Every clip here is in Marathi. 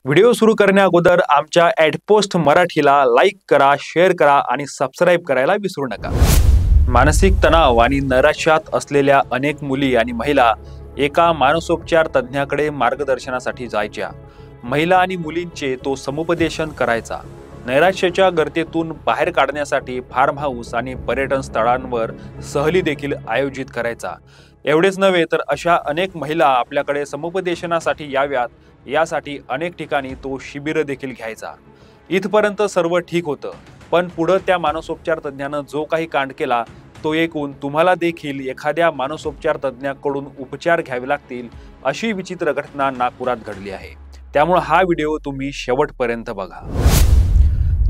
व्हिडिओ सुरू करण्या अगोदर आमच्या @पोस्ट मराठीला लाईक करा, शेअर करा आणि सबस्क्राइब करायला विसरू नका। मानसिक तणाव आणि नैराश्यात असलेल्या अनेक मुली आणि महिला एका मानसोपचार तज्ञाकडे मार्गदर्शनासाठी जायच्या। महिला आणि मुलींचे तो समुपदेशन करायचा। नैराश्याच्या गर्तेतून बाहेर काढण्यासाठी फार्म हाऊस आणि पर्यटन स्थळांवर सहली देखील आयोजित करायचा। एवढेच नव्हे तर अशा अनेक महिला आपल्याकडे समुपदेशनासाठी याव्यात यासाठी अनेक ठिकाणी तो शिबिर देखील घ्यायचा। इथपर्यंत सर्व ठीक होतं, पण पुढे त्या मानसोपचार तज्ञानं जो काही कांड केला तो ऐकून तुम्हाला देखील एखाद्या मानसोपचार तज्ञाकडून उपचार घ्यावे लागतील अशी विचित्र घटना नागपुरात घडली आहे। त्यामुळे हा व्हिडिओ तुम्ही शेवटपर्यंत बघा।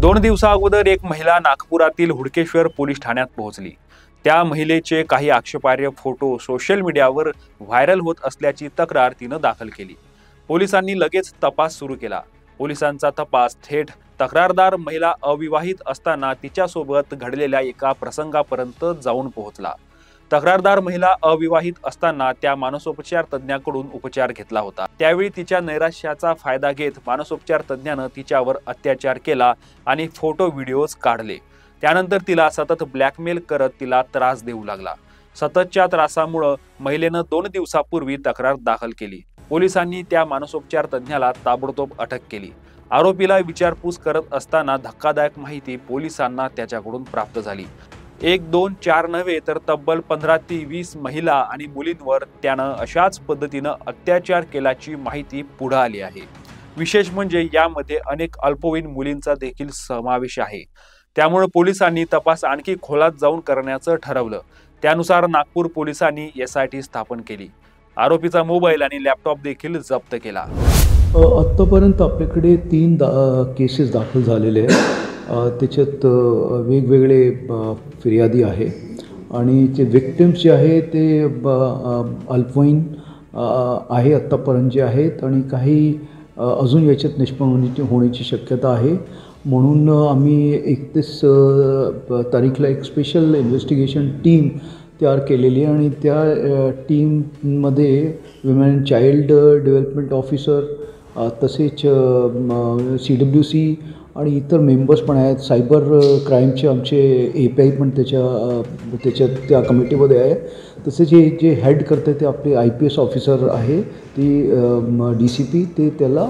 2 दिवसाअगोदर एक महिला नागपुरातील हुडकेश्वर पोलीस ठाण्यात पोहोचली। त्या महिलेचे काही आक्षेपार्ह फोटो सोशल मीडियावर व्हायरल होत असल्याची तक्रार तिनं दाखल केली। पोलिसांनी लगेच तपास सुरू केला। पोलिसांचा तपास थेट तक्रारदार महिला अविवाहित असताना तिच्यासोबत घडलेल्या एका प्रसंगापर्यंत जाऊन पोहोचला। तक्रारदार महिला अविवाहित असताना त्या मानसोपचार तज्ञाकडून उपचार घेतला होता। त्यावेळी तिच्या नैराश्याचा फायदा घेत मानसोपचार तज्ञानं तिच्यावर अत्याचार केला आणि फोटो व्हिडिओज काढले। त्यानंतर तिला सतत ब्लॅकमेल करत तिला त्रास देऊ लागला। सततच्या त्रासामुळे महिलेनं 2 दिवसापूर्वी तक्रार दाखल केली। पोलिसांनी त्या मानसोपचार तज्ञाला ताबडतोब अटक केली। आरोपीला विचारपूस करत असताना धक्कादायक माहिती पोलिसांना त्याच्याकडून प्राप्त झाली। 1, 2, 4 नव्हे तर तब्बल 15 ते 20 महिला आणि मुलींवर त्यानं अशाच पद्धतीनं अत्याचार केल्याची माहिती पुढे आली आहे। विशेष म्हणजे यामध्ये अनेक अल्पवयीन मुलींचा देखील समावेश आहे। त्यामुळे पोलिसांनी तपास आणखी खोलात जाऊन करण्याचं ठरवलं। त्यानुसार नागपूर पोलिसांनी SIT स्थापन केली। आरोपीचा मोबाईल आणि लॅपटॉप देखील जप्त केला। आत्तापर्यंत आपल्याकडे 3 केसेस दाखल झालेले आहेत। त्याच्यात वेगवेगळे फिर्यादी आहे आणि जे विक्टिम्स जे आहे ते अल्पवयीन आहे आत्तापर्यंत जे आहेत आणि काही अजून याच्यात निष्पन्न होण्याची शक्यता आहे। म्हणून आम्ही 31 तारीखला एक स्पेशल इन्व्हेस्टिगेशन टीम तयार केलेली आहे आणि त्या टीममध्ये women and child development officer तसेच CWC आणि इतर मेंबर्स पण आहेत। सायबर क्राईमचे आमचे API पण त्याच्यात त्या कमिटीमध्ये आहे। तसेच जे हेड करते ते आपले IPS ऑफिसर आहे, ती DCP ते त्याला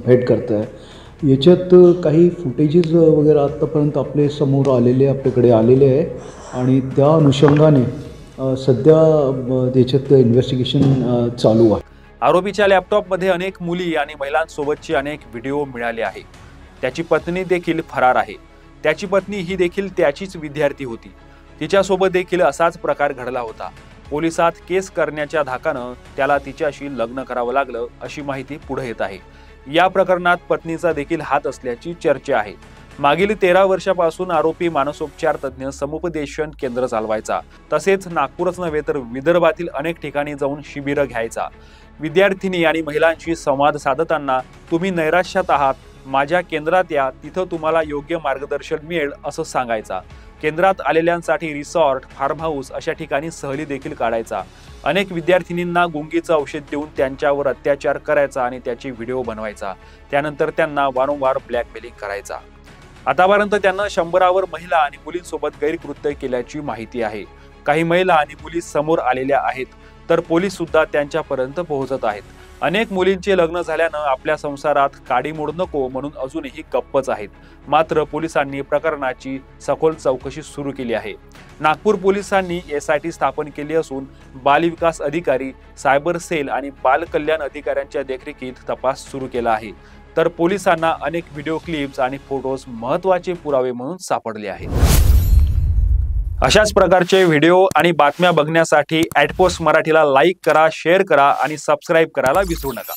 हेड करत आहे। याच्यात काही फुटेजेस वगैरे आत्तापर्यंत आपले समोर आपल्याकडे आलेले आहे आणि त्या अनुषंगाने सध्या त्याच्यात इन्व्हेस्टिगेशन चालू आहे। आरोपीच्या लॅपटॉपमध्ये अनेक मुली आणि महिलांसोबतचे अनेक व्हिडिओ मिळाले आहे। त्याची पत्नी देखील फरार आहे। त्याची पत्नी ही देखील त्याचीच विद्यार्थी होती। तिच्यासोबत देखील असाच प्रकार घडला होता। पोलिसात केस करण्याच्या धाकानं त्याला तिच्याशी लग्न करावं लागलं अशी माहिती पुढे येत आहे। या प्रकरणात पत्नीचा देखील हात असल्याची चर्चा आहे। मागील 13 वर्षापासून आरोपी मानसोपचार तज्ञ समुपदेशन केंद्र चालवायचा। तसेच नागपूरच नव्हे तर विदर्भातील अनेक ठिकाणी जाऊन शिबिरं घ्यायचा। विद्यार्थिनी आणि महिलांशी संवाद साधताना तुम्ही नैराश्यात आहात, माझ्या केंद्रात या, तिथं तुम्हाला योग्य मार्गदर्शन मिळेल असं सांगायचा। केंद्रात आलेल्यांसाठी रिसॉर्ट, फार्म हाऊस अशा ठिकाणी सहली देखील काढायचा। अनेक विद्यार्थिनींना गुंगीचं औषध देऊन त्यांच्यावर अत्याचार करायचा आणि त्याचे व्हिडिओ बनवायचा। त्यानंतर त्यांना वारंवार ब्लॅकमेलिंग करायचा। आतापर्यंत त्यांना 100वर महिला आणि मुलींसोबत गैरकृत्य केल्याची माहिती आहे। काही महिला आणि मुली समोर आलेल्या आहेत, तर पोलीस सुद्धा त्यांच्यापर्यंत पोहोचत आहेत। अनेक मुलींचे लग्न झाल्यानं आपल्या संसारात काडीमोड नको म्हणून अजूनही गप्पच आहेत। मात्र पोलिसांनी प्रकरणाची सखोल चौकशी सुरू केली आहे। नागपूर पोलिसांनी SIT स्थापन केली असून बालविकास अधिकारी, सायबर सेल आणि बाल कल्याण अधिकाऱ्यांच्या देखरेखीत तपास सुरू केला आहे। तर पोलिसांना अनेक व्हिडिओ क्लिप्स आणि फोटोज महत्त्वाचे पुरावे म्हणून सापडले आहेत। अशाच प्रकारचे व्हिडिओ आणि बातम्या बघण्यासाठी @पोस्ट मराठीला लाईक करा, शेअर करा आणि सबस्क्राइब करायला विसरू नका।